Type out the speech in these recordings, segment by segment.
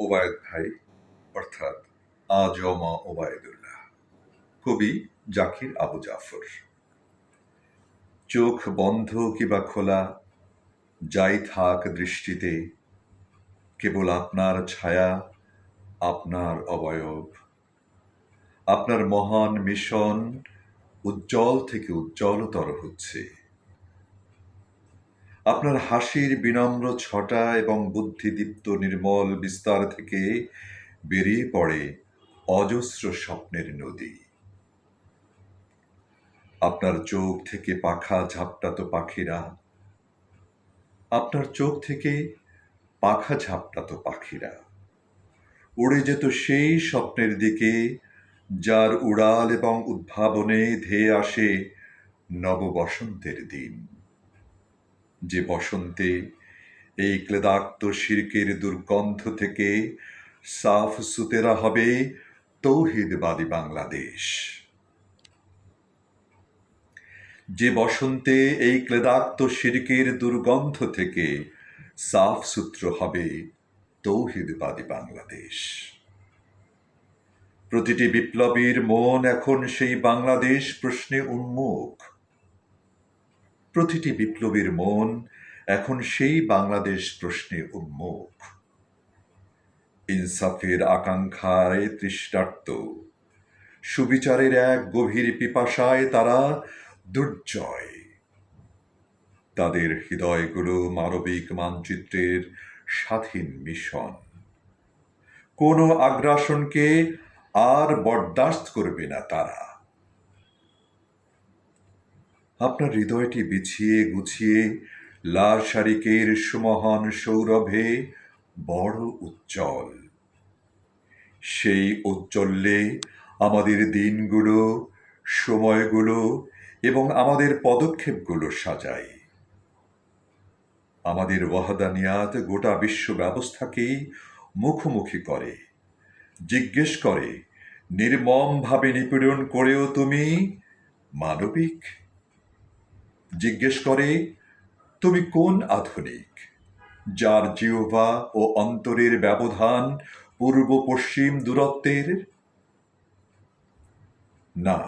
ওবায়দ ভাই অর্থাৎ আজম ওবায়দুল্লাহ। কবি জাকির আবু জাফর। চোখ বন্ধ কিবা খোলা, যাই থাক দৃষ্টিতে, কেবল আপনার ছায়া, আপনার অবয়ব। আপনার মহান মিশন উজ্জ্বল থেকে উজ্জ্বলতর হচ্ছে। আপনার হাসির বিনম্র ছটা এবং বুদ্ধিদীপ্ত নির্মল বিস্তার থেকে বেরিয়ে পড়ে অজস্র স্বপ্নের নদী। আপনার চোখ থেকে পাখা ঝাপটাতো পাখিরা, আপনার চোখ থেকে পাখা ঝাপটাতো পাখিরা উড়ে যেত সেই স্বপ্নের দিকে, যার উড়াল এবং উদ্ভাবনে ধেয়ে আসে নববসন্তের দিন। যে বসন্তে এই ক্লেদাক্ত শিরকের দুর্গন্ধ থেকে সাফ সুতেরা হবে তৌহিদবাদী বাংলাদেশ। যে বসন্তে এই ক্লেদাক্ত শিরকের দুর্গন্ধ থেকে সাফ সূত্র হবে তৌহিদবাদী বাংলাদেশ। প্রতিটি বিপ্লবীর মন এখন সেই বাংলাদেশ প্রশ্নে উন্মুখ। প্রতিটি বিপ্লবীর মন এখন সেই বাংলাদেশ প্রশ্নে উন্মুখ। ইনসাফের আকাঙ্ক্ষায় তৃষ্ণার্ত, সুবিচারের এক গভীর পিপাসায় তারা দুর্জয়। তাদের হৃদয়গুলো মানবিক মানচিত্রের স্বাধীন মিশন। কোনো আগ্রাসনকে আর বরদাস্ত করবে না তারা। আপনার হৃদয়টি বিছিয়ে গুছিয়ে লাল শারিকের সুমহান সৌরভে বড় উজ্জ্বল। সেই ঔজ্জ্বল্যে আমাদের দিনগুলো, সময়গুলো এবং আমাদের পদক্ষেপগুলো সাজাই। আমাদের ওয়াহদানিয়াত গোটা বিশ্ব ব্যবস্থাকেই মুখোমুখি করে, জিজ্ঞেস করে, নির্মমভাবে নিপীড়ন করেও তুমি মানবিক? জিজ্ঞেস করে, তুমি কোন আধুনিক, যার জিহ্বা ও অন্তরের ব্যবধান পূর্ব পশ্চিম দূরত্বের? না,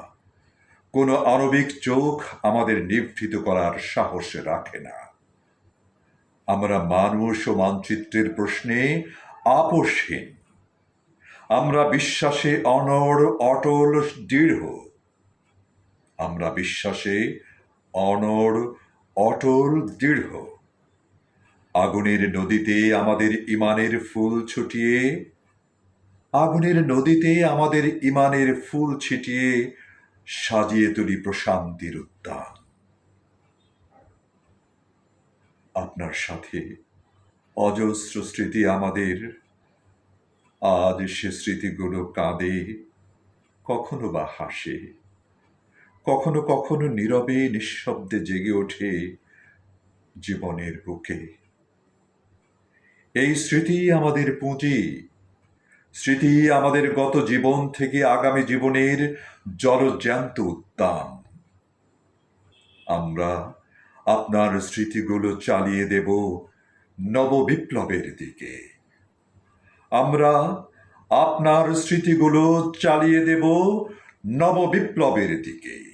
কোনো আণবিক চোখ আমাদের নিভৃত করার সাহস রাখে না। আমরা মানুষ ও মানচিত্রের প্রশ্নে আপোষহীন। আমরা বিশ্বাসে অনড়, অটল, দৃঢ়। আমরা বিশ্বাসে অনড়, অটল, দৃঢ়। আগুনের নদীতে আমাদের ঈমানের ফুল ছুটিয়ে, আগুনের নদীতে আমাদের ঈমানের ফুল ছিটিয়ে সাজিয়ে তুলি প্রশান্তির উদ্যান। আপনার সাথে অজস্র স্মৃতি আমাদের। আজ সে স্মৃতিগুলো কাঁদে, কখনো বা হাসে, কখনো কখনো নীরবে নিঃশব্দে জেগে ওঠে জীবনের বুকে। এই স্মৃতি আমাদের পুঁজি, স্মৃতি আমাদের গত জীবন থেকে আগামী জীবনের জলজ্যান্ত উদ্যান। আমরা আপনার স্মৃতিগুলো চালিয়ে দেব নববিপ্লবের দিকে। আমরা আপনার স্মৃতিগুলো চালিয়ে দেব নববিপ্লবের দিকে।